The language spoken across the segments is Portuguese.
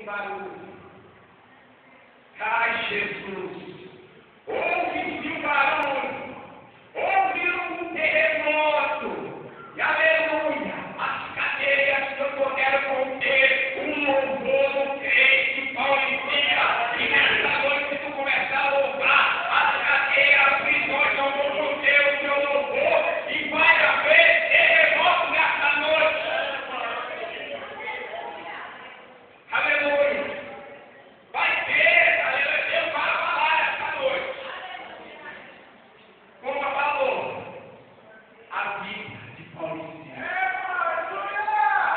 barulho. Ai, Jesus! Ouve-se um barulho, ouve um terremoto, e aleluia! As cadeias não puderam conter um louvor no crente, Paulicia, e nessa noite tu começar a louvar, as cadeias, as prisões não vão conter o teu louvor, e vai haver terremoto nessa noite. Aleluia! Vai ter, aleluia, Deus vai falar essa noite. Como falou, a vida de Paulicia.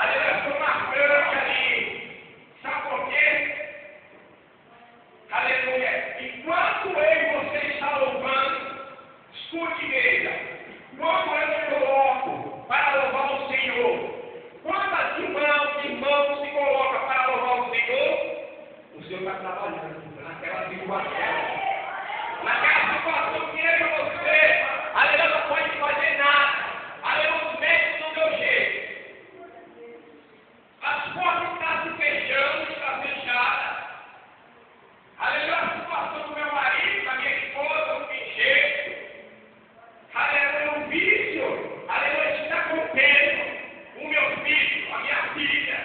Aleluia, foi marcante ali. Sabe por quê? Aleluia. Enquanto eu e você está louvando, escute, igreja. Quando eu me coloco para louvar o Senhor, quantas irmãos se colocam para louvar o Senhor? O Senhor está trabalhando naquela situação. Naquela situação que eu e você, aleluia, não pode fazer nada. Aleluia, os médicos não deu jeito. As portas estão se fechando, está fechada. Aleluia, a situação do meu marido, da minha esposa, não tem jeito. Aleluia, o vício, aleluia, está contendo o meu filho, a minha filha.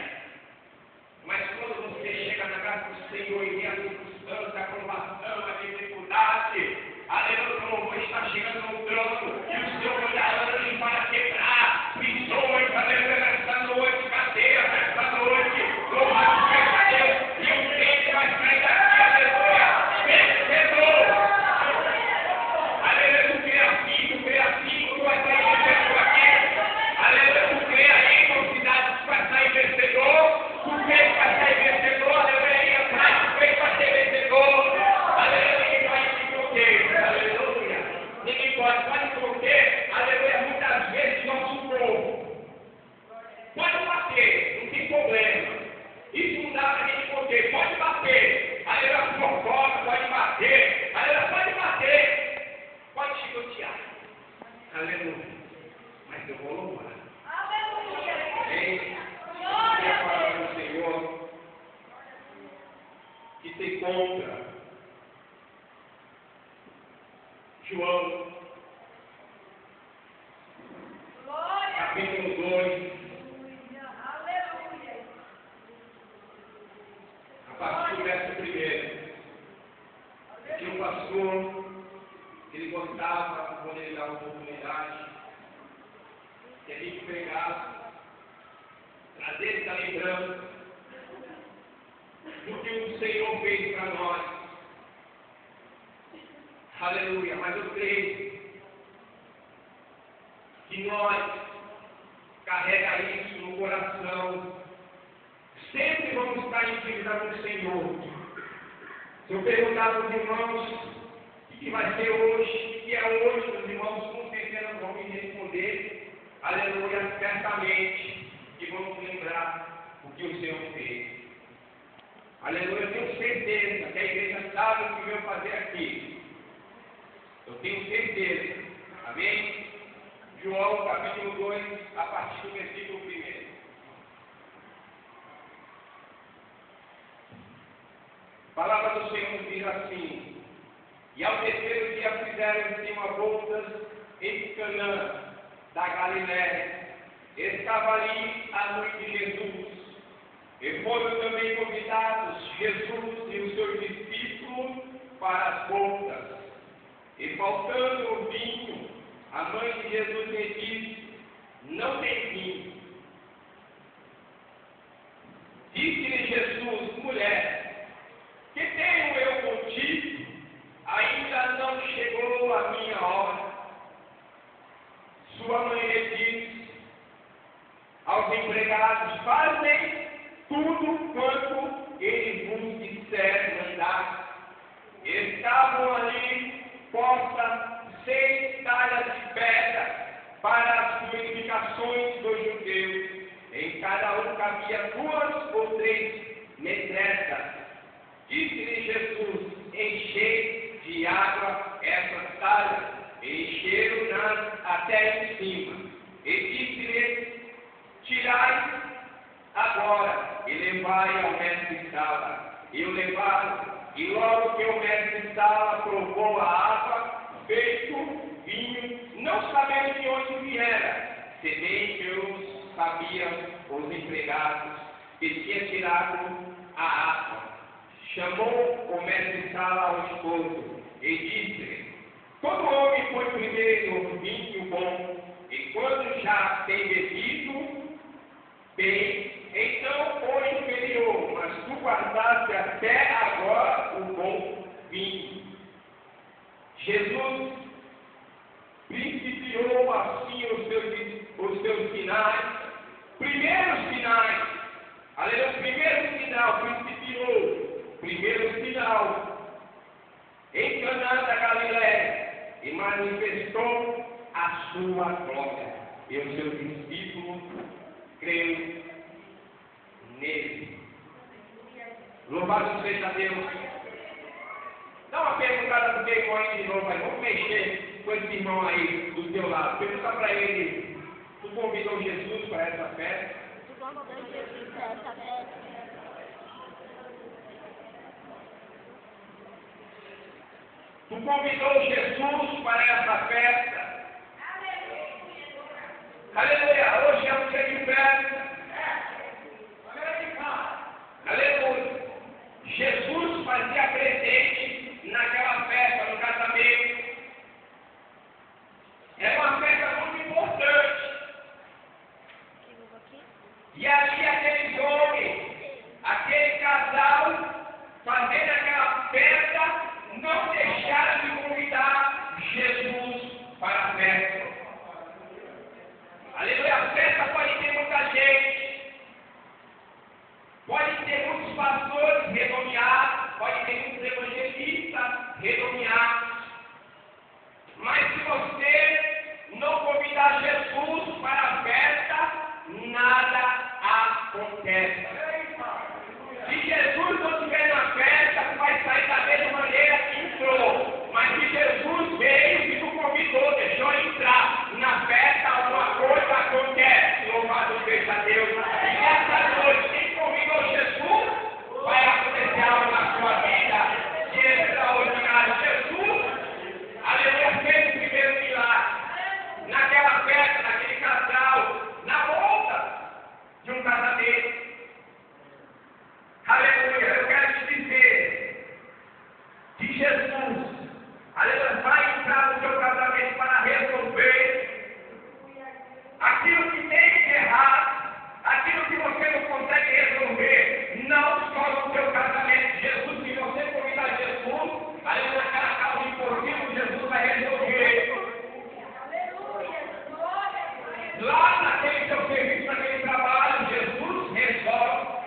Mas quando você chega na casa do Senhor e vê a circunstância, a provação, a dificuldade, aleluia, o louvor está chegando no trono e o Senhor olhar anjo para quebrar prisões, aleluia, nessa noite, cadeias, nessa noite, louvado seja Deus, e o crente vai sair daqui, aleluia, vencedor. Aleluia, tu crê assim, tu vai sair vencedor aqui, aleluia, tu crê aí, convidado, tu vai sair vencedor. O peito vai ser vencedor, aleluia, atrás do peito vai ser vencedor, aleluia, ninguém pode se conter, aleluia, ninguém pode conter, aleluia, muitas vezes nosso povo, pode bater, não tem problema, isso não dá para a gente conter, pode bater, aleluia, fofoca, pode bater, pode chicotear, aleluia, mas eu vou louvar, aleluia, e a palavra do Senhor que se encontra João capítulo 2, a partir do verso 1. Tinha um pastor que ele gostava, quando ele dava oportunidade, que a gente pregava, trazer essa lembrança do que o Senhor fez para nós. Aleluia, mas eu creio que nós carrega isso no coração. Sempre vamos estar em dívida com o Senhor. Se eu perguntar para os irmãos o que vai ser hoje, o que é hoje, os irmãos com certeza vão me responder. Aleluia, certamente. E vamos lembrar o que o Senhor fez. Aleluia, eu tenho certeza que a igreja sabe o que veio fazer aqui. Eu tenho certeza. Amém? João capítulo 2, a partir do versículo 1. A palavra do Senhor nos diz assim: e ao terceiro dia fizeram-se uma bodas em Canaã da Galiléia. Estava ali a mãe de Jesus, e foram também convidados Jesus e os seus discípulos para as bodas. E faltando o vinho, a mãe de Jesus lhe disse: não tem vinho. Disse-lhe Jesus: mulher, que tenho eu contigo? Ainda não chegou a minha hora. Sua mãe lhe disse aos empregados: fazem tudo quanto ele vos disser mandar. Estavam ali postas 6 talhas de pedra para as purificações dos judeus. Em cada um cabia 2 ou 3 metretas. Disse-lhe Jesus: enchei de água essas talhas. Encheram-nas até em cima. E disse-lhe: tirai agora e levai ao mestre Sala. e o levaram. E logo que o mestre Sala provou a água, feito vinho, não sabendo de onde viera, se bem que os sabiam os empregados que tinha tirado a água. Chamou o mestre Sala ao esposo e disse: todo homem põe primeiro o vinho bom, e quando já tem bebido bem, então põe inferior, mas tu guardaste até agora o bom vinho. Jesus principiou assim os seus sinais, primeiros sinais, aleluia, primeiro sinal, principiou, primeiro sinal, em Caná da Galileia, e manifestou a sua glória, e os seus discípulos creio nele. Louvado seja Deus. Dá uma perguntada para o teu irmão aí de novo, aí. Vamos mexer com esse irmão aí do teu lado. Pergunta para ele: tu convidou Jesus para essa festa? Tu convidou Jesus para essa festa? Tu convidou Jesus para essa festa? Aleluia! Hoje é um dia de festa. Aleluia! Jesus fazia presente naquela festa, no casamento. Era uma festa muito importante. E ali aqueles homens, aquele casal, fazendo aquela festa, não deixaram de convidar Jesus para a festa. Aleluia, a festa pode ter muita gente, pode ter muitos pastores renomeados, pode ter muitos evangelistas renomeados, mas se você não convidar Jesus para a festa, nada acontece. Se Jesus não estiver na festa, tu vai sair da mesma maneira que entrou. Mas se Jesus veio e tu convidou, deixou entrar na festa, alguma coisa acontece. Louvado seja Deus. E nessa noite, quem convidou Jesus, vai acontecer algo na sua vida de extraordinário. Jesus, aleluia, fez o primeiro milagre. Naquela festa, naquele casal, na volta de um casamento. Aleluia, eu quero te dizer que Jesus, aleluia, vai entrar no seu casamento para resolver aquilo que tem que errar, aquilo que você não consegue resolver, não só no seu casamento. Jesus, se você convidar Jesus, aleluia, naquela causa impossível, Jesus vai resolver. Lá naquele seu serviço, naquele trabalho, Jesus resolve.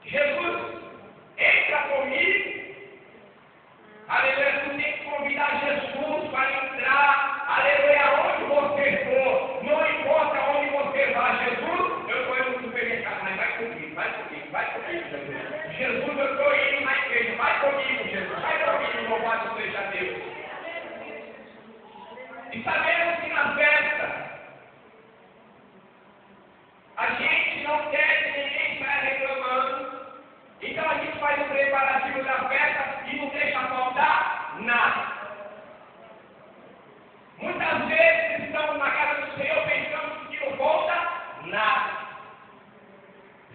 Jesus, entra comigo. Aleluia, tu tem que convidar Jesus para entrar. Aleluia, onde você for, não importa onde você vá. Jesus, eu estou indo no supermercado, mas vai comigo, vai comigo, vai comigo, Jesus. Jesus, eu estou indo na igreja, vai comigo, Jesus, vai comigo, louvado seja Deus. E sabemos que na festa, a gente não quer que ninguém saia reclamando. Então a gente faz o preparativo da festa e não deixa faltar nada. Muitas vezes estamos na casa do Senhor pensando que não falta nada.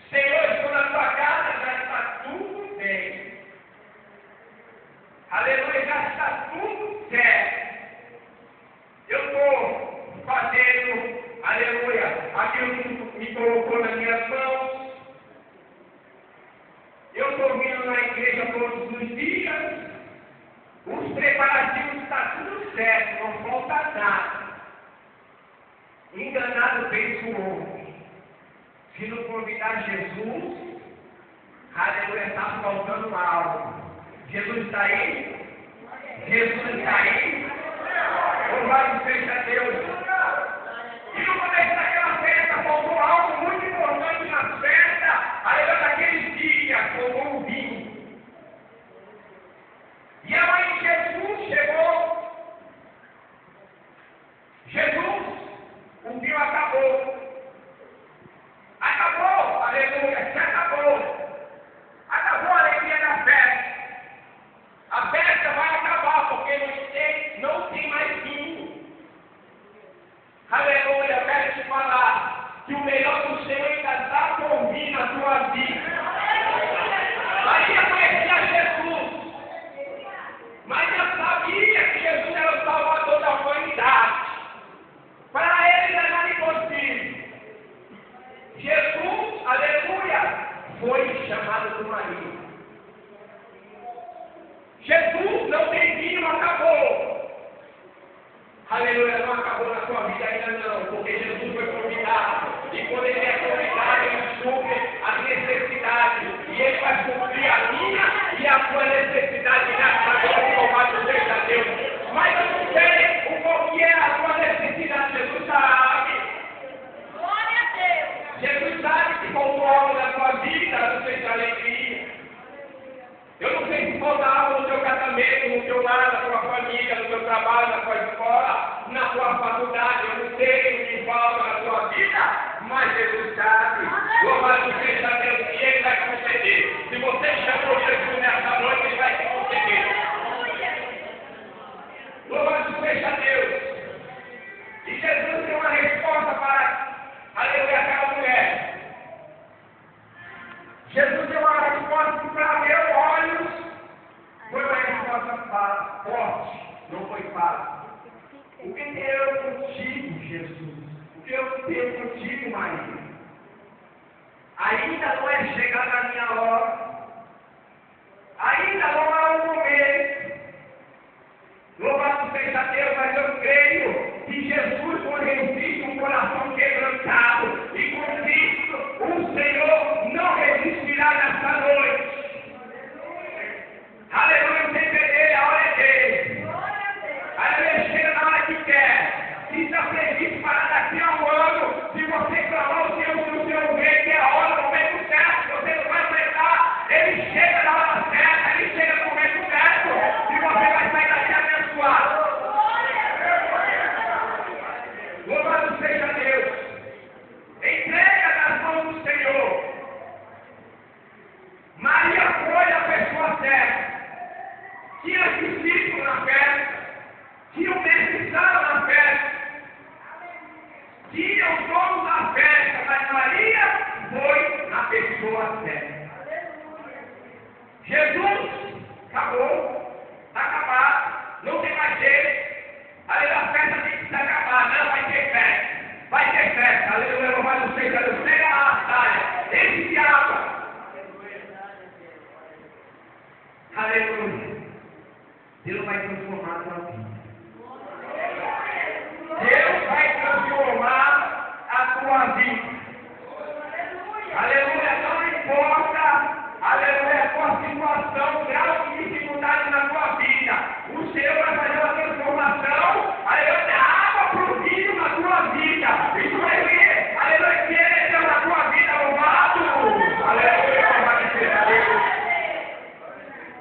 Senhor, estou na tua casa, já está tudo bem. Aleluia, já está tudo certo. Eu estou fazendo, aleluia, aquilo que me colocou nas minhas mãos. Eu estou vindo na igreja todos os dias. Os preparativos estão tudo certo, não falta nada. Enganado pensa o homem. Se não convidar Jesus, aleluia, está faltando algo. Jesus está aí? Jesus está aí? Louvado seja Deus. E no começo daquela festa, faltou algo muito importante na festa. Aleluia, naqueles dias, faltou o vinho. E a mãe de Jesus chegou. Jesus, o vinho acabou. Acabou, aleluia, se acabou. que o melhor do Senhor ainda está por vir na tua vida. Maria conhecia Jesus, mas já sabia que Jesus era o Salvador da humanidade. Para ele não era impossível. Jesus, aleluia, foi chamado por Maria. Jesus não tem fim, não acabou. Aleluia, não acabou na sua vida ainda não, porque Jesus foi convidado. E quando ele é convidado, ele supre as necessidades. E ele vai suprir a minha e a sua necessidade nessa glória, louvado seja Deus. Mas eu não sei qual que é a sua necessidade, Jesus sabe. Glória a Deus. Jesus sabe que faltou algo na sua vida, não sei se alegria. Eu não sei se falta algo no teu casamento, no teu lar, na tua família, no teu trabalho, na tua escola, na tua faculdade. Eu não sei o que falta na tua vida, mas Jesus sabe. Louvado seja Deus, e Ele vai conceder. Se você chamou Jesus nessa noite, Ele vai te conceder. Louvado seja Deus. E Jesus tem uma resposta para, aleluia, aquela mulher. Jesus deu uma resposta que para meus olhos foi uma resposta forte, não foi fácil. O que eu contigo, Jesus? O que eu tenho contigo, Maria? Ainda não é chegada a minha hora. Ainda não é o momento. Louvado seja Deus, mas eu creio que Jesus, quando existe um coração quebrantado e convicto, o Senhor não resistirá nessa noite. Aleluia, sem perder, a hora é dele. Aleluia, chega na hora que quer. Se está previsto para daqui a um ano, se você clamar o Senhor no seu rei, que é a hora, o momento certo, você não vai aguentar, ele chega na hora certa, ele chega no momento certo, e você vai sair daqui abençoado. Louvado seja Deus. Entrega nas mãos do Senhor. Maria foi a pessoa certa. Tinha discípulo na festa. Tinha o mestre Sala na festa. Tinha os donos na festa. Mas Maria foi a pessoa certa. Jesus acabou. Está acabado. Não tem mais jeito. Aleluia, a festa tem que se acabar. Não vai ter festa. Vai ter festa. Aleluia, louvado seja Deus. Pega a batalha. Esse diabo. Aleluia. Deus vai transformar a tua vida. Deus vai transformar a tua vida. Aleluia. Não importa, aleluia, a tua situação, o grau de dificuldade na tua vida. O Senhor vai fazer uma transformação, aleluia, da água para o vinho na tua vida. Isso vai vir, aleluia, que Ele está na tua vida, louvado. Aleluia, louvado seja Deus.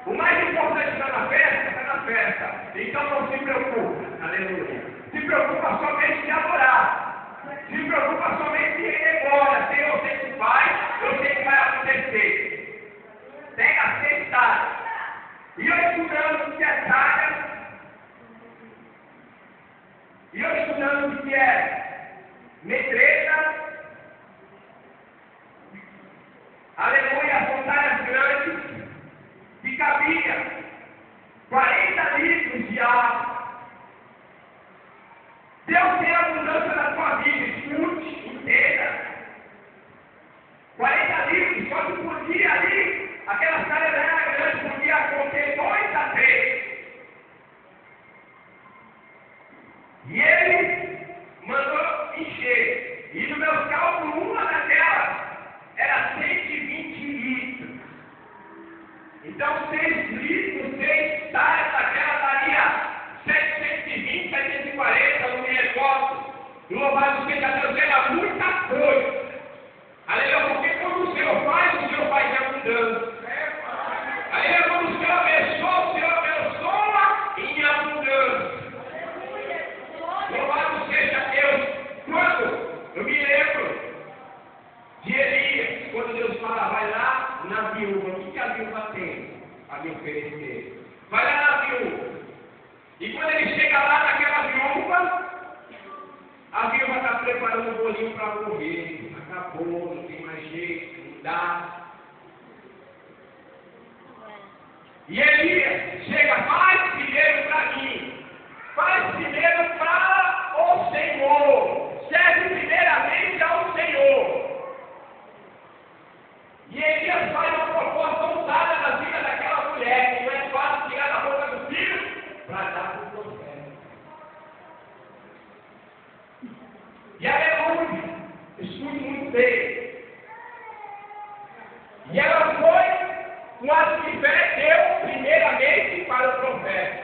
O mais importante está na festa, está na festa. Então não se preocupe, aleluia. Se preocupa somente em adorar. Se preocupa somente em ir embora. Senhor, eu sei que vai, eu sei que vai acontecer. Pega a sentada. E eu estudando o que é saga. E eu estudando o que é metreta. Aleluia, montanhas grandes. Que cabia 40 litros de água. Deus tem abundância na tua vida, escute, entenda. 40 litros, só que podia ali, aquela sala era grande, podia conter 2 a 3. E ele mandou encher. E no meu cálculo, uma daquelas era 120 litros. Então, 6 litros, 6 talhas daquela daria 720, 740 no negócio. Louvado seja Deus, era muita coisa. Aleluia, porque quando o Senhor faz em abundância. Aleluia, quando o Senhor abençoa em abundância. Louvado seja Deus. Quando eu me lembro de Elias, quando Deus fala, vai lá na viúva, o que a viúva tem a me oferecer? Vai lá na viúva. E quando ele chega lá naquela viúva, a viúva está preparando o bolinho para morrer. cuidar. E Elias chega, faz primeiro para mim, faz primeiro para o Senhor, serve primeiramente ao Senhor. E Elias faz uma proposta ousada na vida daquela mulher, que não é fácil tirar da boca do filho para dar para o profeta. E aleluia, escute muito bem. E ela foi com as que fé deu primeiramente para o profeta.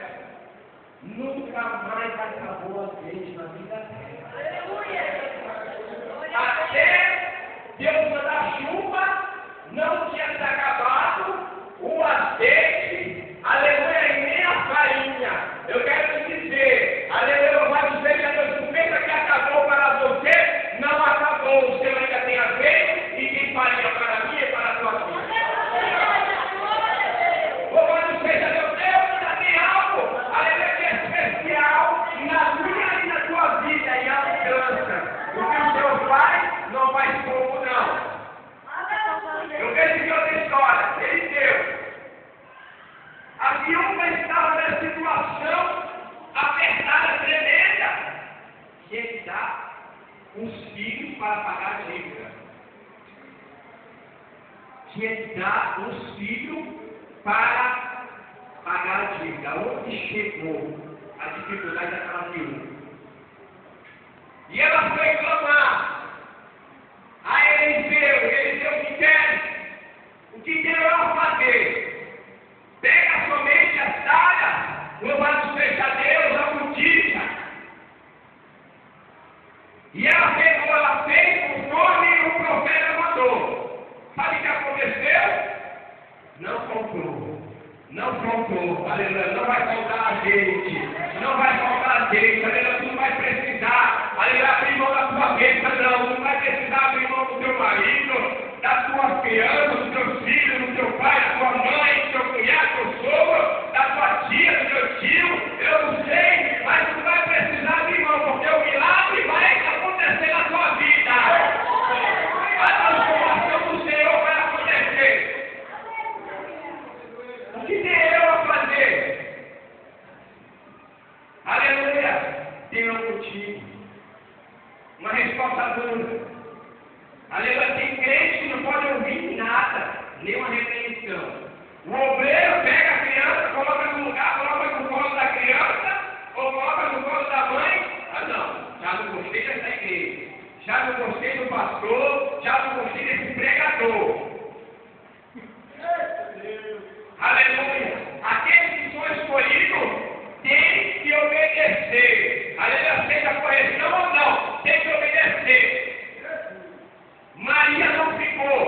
Nunca mais acabou a gente na vida dela. Até Deus mandar chuva, não tinha se acabado o azeite, aleluia, e nem a farinha. Eu quero te dizer, aleluia, louvado seja Deus, tu pensa que acabou para você, não acabou. O Senhor ainda tem azeite e tem farinha para mim e para a tua vida. Louvado seja Deus, Deus ainda tem algo, aleluia, que é especial na minha e na tua vida, em abundância. O que o Senhor faz, não faz pouco, não. Eu vejo que outra história, ele deu. A viúva estava nessa situação apertada, tremenda. E ele dá os filhos para pagar a dívida. Que ele dá os filhos para pagar a dívida. Onde chegou a dificuldade daquela viúva? E ela foi clamar. A Eliseu, o que quer? O que tem ela fazer? Pega somente as talhas, louvado seja Deus, a botija. E ela pegou, ela fez conforme o profeta mandou. Sabe o que aconteceu? Não faltou. Não faltou. Aleluia. Não vai faltar azeite. Não vai faltar azeite. Aleluia. Tu não vai precisar. Aleluia. Abrir mão da tua bênção. Não. Tu não vai precisar abrir mão do teu marido, das tuas crianças, dos teus filhos, do teu pai, da tua mãe, do teu cunhado, do teu sogro, da tua tia, do teu tio. Eu não sei, mas tu vai precisar abrir mão, porque o milagre vai acontecer na tua vida. A transformação do Senhor vai acontecer. O que tem eu a fazer? Aleluia. Tenho contigo. Uma resposta dura. Aleluia. Tem crente que não pode ouvir nada, nenhuma repreensão. O obreiro pega a criança, coloca no lugar, coloca no colo da criança, ou coloca no colo da mãe. Ah não, já não gostei dessa igreja. Já não gostei do pastor, já não gostei desse pregador. Aleluia. Aqueles que são escolhidos têm que obedecer. Aleluia. Seja correção ou não, tem que obedecer. Maria não ficou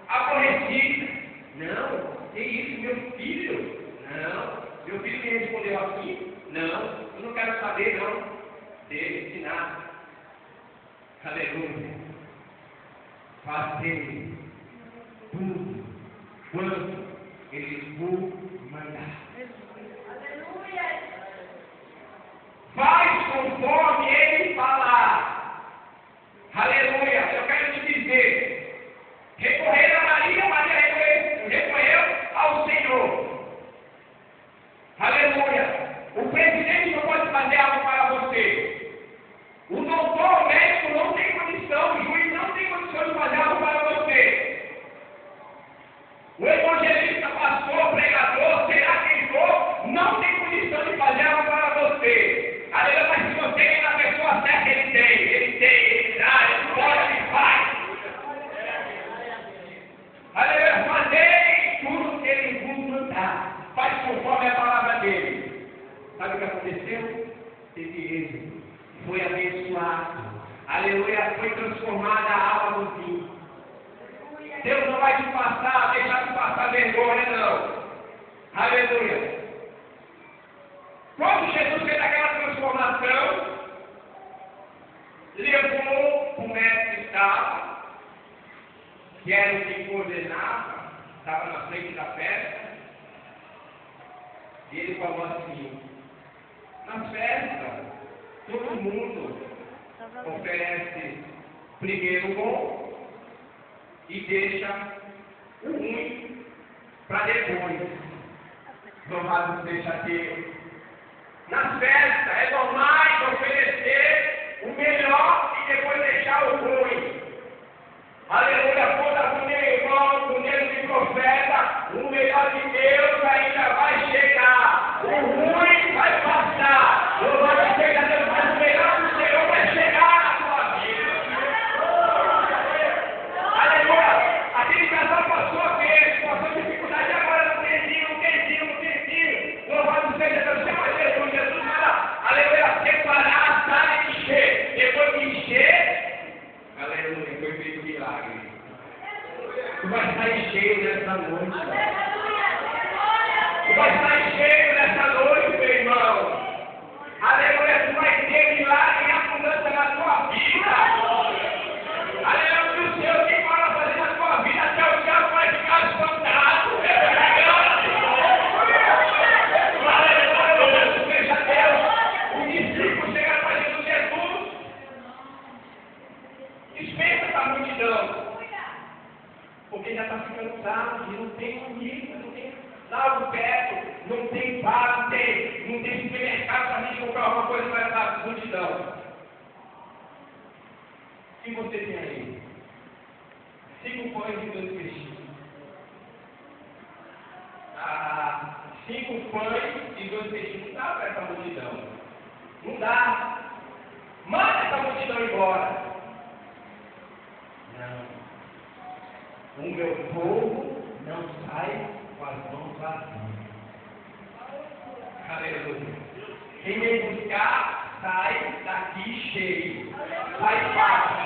aborrecida. Não, que isso, meu filho? Não, meu filho me respondeu assim? Não, eu não quero saber não dele, de nada. Aleluia. Fazer tudo quanto ele vos mandar. Aleluia. Faz conforme ele falar. Aleluia. Eu quero te dizer, recorrer a Maria, Maria recorreu ao Senhor. Aleluia. O presidente não pode fazer algo para você. O doutor, o médico não tem condição, o juiz não tem condição de fazer algo para você. O evangelista, pastor, pregador, será quem for, não tem condição de fazer algo para você. Aleluia, mas se você é na pessoa certa, ele dá, ele pode, ele faz. Aleluia, fazer tudo que ele vos mandar. Faz conforme a palavra dele. Sabe o que aconteceu? Teve êxito. Foi abençoado. Aleluia, foi transformada a água no vinho. Deus não vai te passar, deixar te passar vergonha, não. Aleluia. Quando Jesus fez aquela transformação, levou o mestre estava, que era o que coordenava, estava na frente da festa, e ele falou assim: na festa, todo mundo oferece primeiro bom e deixa o ruim para depois. Louvado seja Deus. Nas festas é normal oferecer o melhor e depois deixar o ruim. Aleluia, conta com meu irmão, com Deus de profeta, o melhor de Deus ainda vai chegar. O ruim vai passar. Louvado seja Deus, mas o melhor do Senhor vai chegar na sua vida. Aleluia, aquele casal passou a vez, passou dificuldade, agora não tem vinho. Louvado seja Deus, Senhor Jesus, Jesus manda, aleluia, separar a sala e encher. Depois de encher, aleluia, foi feito um milagre. Tu vai estar cheio nessa noite. Tu vai estar cheio nessa noite, meu irmão. Aleluia, tu vai ter milagre e abundância na tua vida. Aleluia, que o Senhor tem para fazer na tua vida, até o céu vai ficar espantado. O discípulo chega para Jesus, dispensa da multidão. Porque já está ficando tarde, não tem comida, não tem nada perto, não tem bar, não tem supermercado para a gente comprar alguma coisa para essa multidão. O que você tem aí? 5 pães e 2 peixinhos. 5 pães e 2 peixinhos. Não dá para essa multidão. Não dá. Manda essa multidão embora. Não. O meu povo não sai com as mãos vazias. Aleluia. Quem vem buscar, sai daqui cheio. Sai fácil.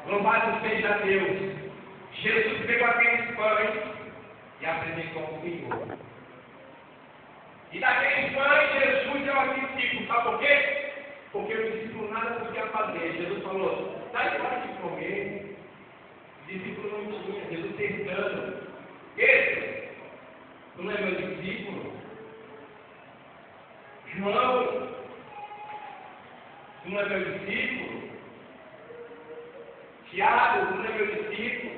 Louvado seja Deus. Jesus pegou aqueles pães e apresentou ao Senhor. E daqueles pães, Jesus deu aos discípulos. Sabe por quê? Porque o discípulo nada podia fazer. Jesus falou, sai fora de comer. O discípulo não tinha, Jesus testando. Esse, tu não é meu discípulo? João, tu não é meu discípulo? Tiago, tu não é meu discípulo?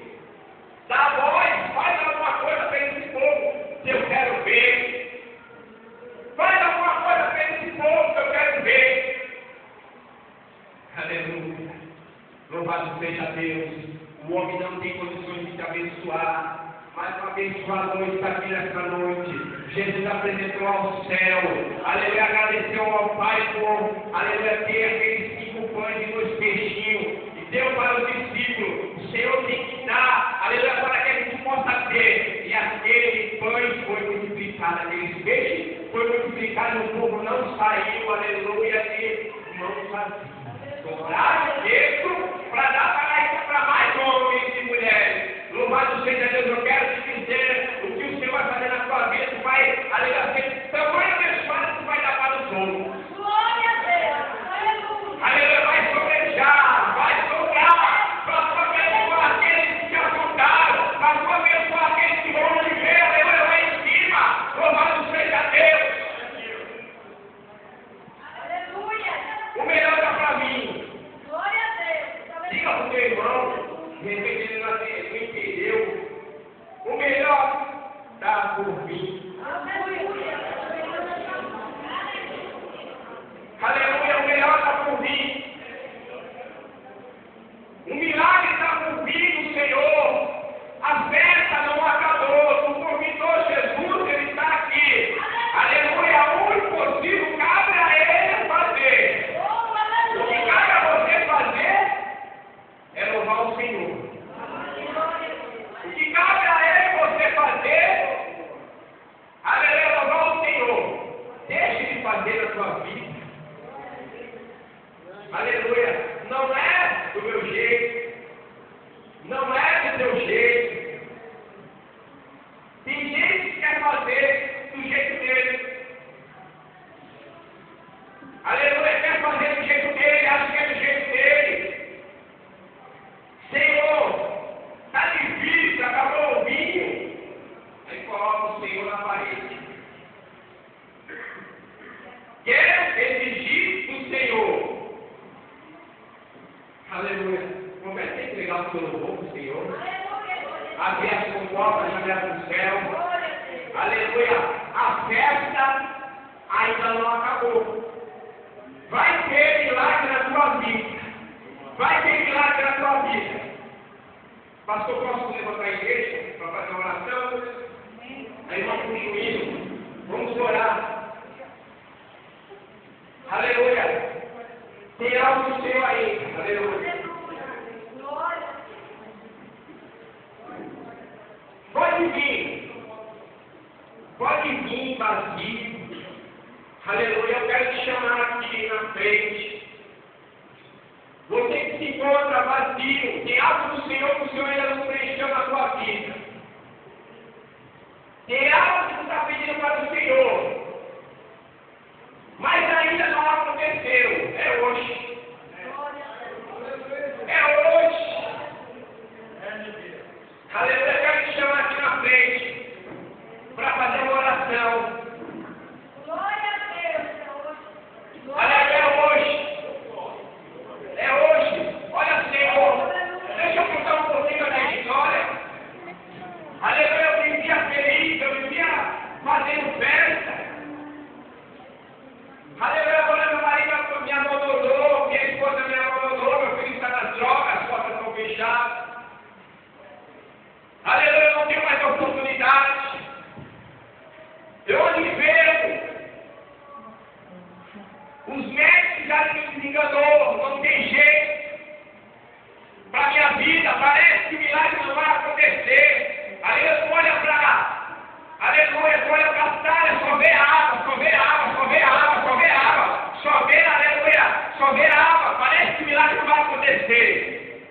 Dá voz, faz alguma coisa para esse povo, se eu quero ver. Faz alguma coisa para esse povo, se eu quero ver. Aleluia. Louvado seja Deus. O homem não tem condições de te abençoar, mas o abençoador está aqui nesta noite. Jesus apresentou ao céu, aleluia, agradeceu ao Pai por, aleluia, ter aqueles 5 pães e 2 peixinhos, e deu para o discípulo. O Senhor tem que dar, aleluia, para que a gente possa ter. E aquele pães foi multiplicado, aqueles peixes foi multiplicado, o povo não saiu, aleluia, de mãos vazias. Dobraram dentro para dar para mais homens e mulheres. Louvado seja Deus, eu quero te dizer o que o Senhor vai fazer na tua vida. Tu vai, aleluia, ser tão abençoado que tu vai dar para os outros. Glória a Deus. Aleluia. Aleluia, vai sobrejar, vai sobrar. Para tu abençoar aqueles que te ajudaram, para tu abençoar aqueles que vão viver, aleluia, lá em cima. Louvado seja Deus. Aleluia. O melhor dá para mim. Glória a Deus. Diga para o teu irmão, de repente ele não entendeu. O melhor está por vir. Aleluia. Aleluia, o melhor está por vir. O milagre está por vir do Senhor. A festa não acabou. Tu convidou Jesus, ele está aqui. Aleluia, o único possível cabe a ele fazer. O que cabe a você fazer é louvar o Senhor. O que cabe a ele você fazer, aleluia, louvar o Senhor. Deixe de fazer a sua vida. Aleluia. Não é do meu jeito. Não é do teu jeito. Tem gente que quer fazer do jeito dele. Aleluia, quer fazer do jeito dele, acha que é do jeito dele. Senhor, está difícil, acabou o vinho. Aí coloca o Senhor na parede. Quer exigir do Senhor. Aleluia. Comece a entregar o seu louvor para o Senhor. Aleluia. aberto com portas abertas do céu. Glória a Deus. Aleluia. A festa ainda não acabou. Vai ter milagre na tua vida. Vai ter milagre na tua vida. Pastor, posso levantar a igreja para fazer uma oração? Aí vamos concluindo. Vamos orar. Aleluia. Tem algo do Senhor aí. Aleluia. Glória. Pode vir. Pode vir vazio. Aleluia. Eu quero te chamar aqui na frente. Você que se encontra vazio, tem algo do Senhor que o Senhor ainda não preencheu na tua vida. Tem algo que você está pedindo para o Senhor, mas ainda não aconteceu. É hoje. É hoje. Aleluia. Eu quero te chamar aqui na frente para fazer uma oração. Glória a Deus. Aleluia. É hoje. É hoje. Olha, Senhor, deixa eu contar um pouquinho da minha história. Aleluia, eu vivia feliz, eu vivia fazendo festa. Aleluia, agora meu marido me abandonou, minha esposa me abandonou, meu filho está nas drogas, as portas estão fechadas. Aleluia, eu não tenho mais oportunidade. Eu ando enfermo. Os médicos já me enganou, não tem jeito. Para minha vida, parece que o milagre não vai acontecer. Aleluia, olha para. Aleluia, olha para a sala, só vê água, só vê água, só vê água, só vê água. Só vê, aleluia, só vê água. Parece que o milagre não vai acontecer.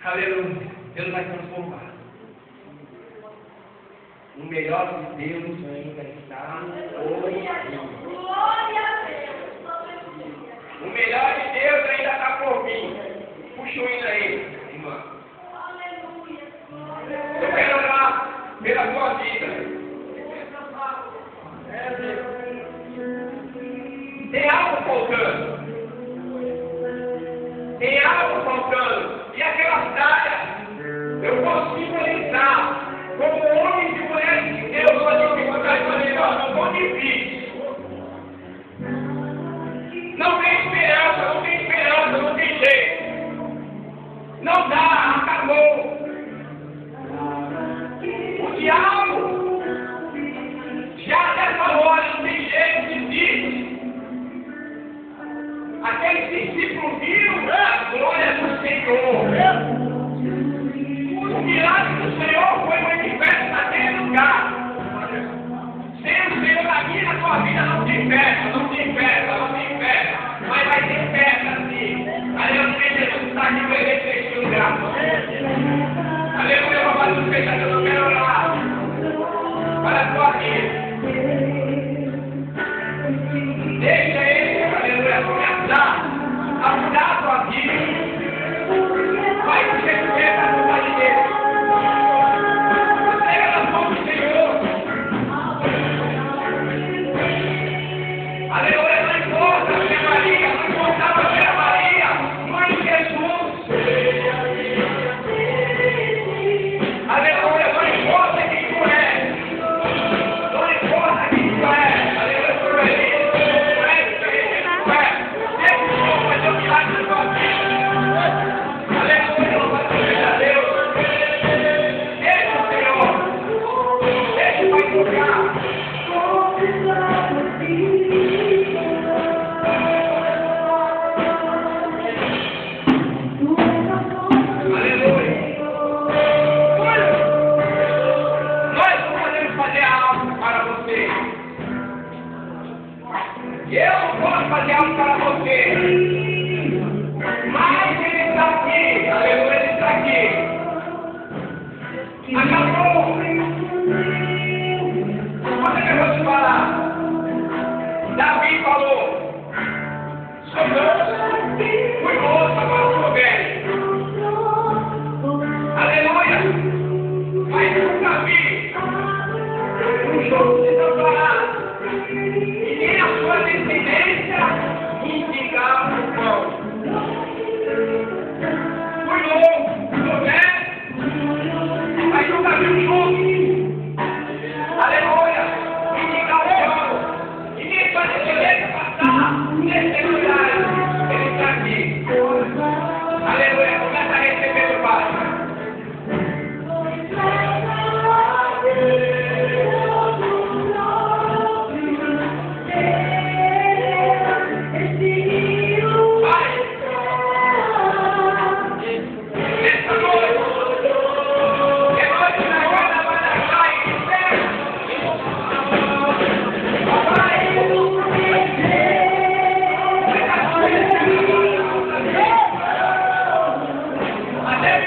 Aleluia, Deus vai transformar. O melhor de Deus ainda está hoje. Glória a Deus. Aleluia. O melhor de Deus ainda está por vir. Puxa o hino aí, irmã. Aleluia. Eu quero orar pela tua vida. Tem algo faltando. Tem algo faltando. E aquelas áreas, eu posso simbolizar como homens e mulheres de Deus, hoje que você vai melhor, não vão difícil. Não tem esperança, não tem esperança, não tem jeito. Não dá, acabou. O diabo já nessa hora não tem jeito, desiste. Aqueles discípulos viram a glória do Senhor. O milagre do Senhor foi manifesto naquele lugar. Sem o Senhor aqui na tua vida não tem festa, não tem festa, não tem festa. Mas vai ter festa sim. Aleluia, Jesus está aqui para ele neste lugar. Aleluia, papai do pecado, eu não quero orar para a tua vida. Deixa ele, aleluia, começar a mudar a tua vida. Vai que você quer a vontade dele. Entrega nas mãos do Senhor. Aleluia, não importa a minha Maria, não importava a minha Maria, mãe de Jesus. Aleluia, não importa quem tu és. Não importa quem tu és. Aleluia, tu és isso, tu és, tu és. Deixa o Senhor fazer um milagre na tua vida. Aleluia, louvado seja Deus. Deixa o Senhor. Deixa o Pai tocar. Aleluia. Olha, nós não podemos fazer algo para você. Eu não posso fazer algo para você. Mas Ele está aqui. Aleluia, Ele está aqui. Acabou. Você acabou de falar. Davi falou. Sou moço. Fui moço, agora sou velho. Aleluia! Mas nunca vi um jogo de campeonato e nem a sua descendência indicar o pão. Fui louco, sou velho, Agora,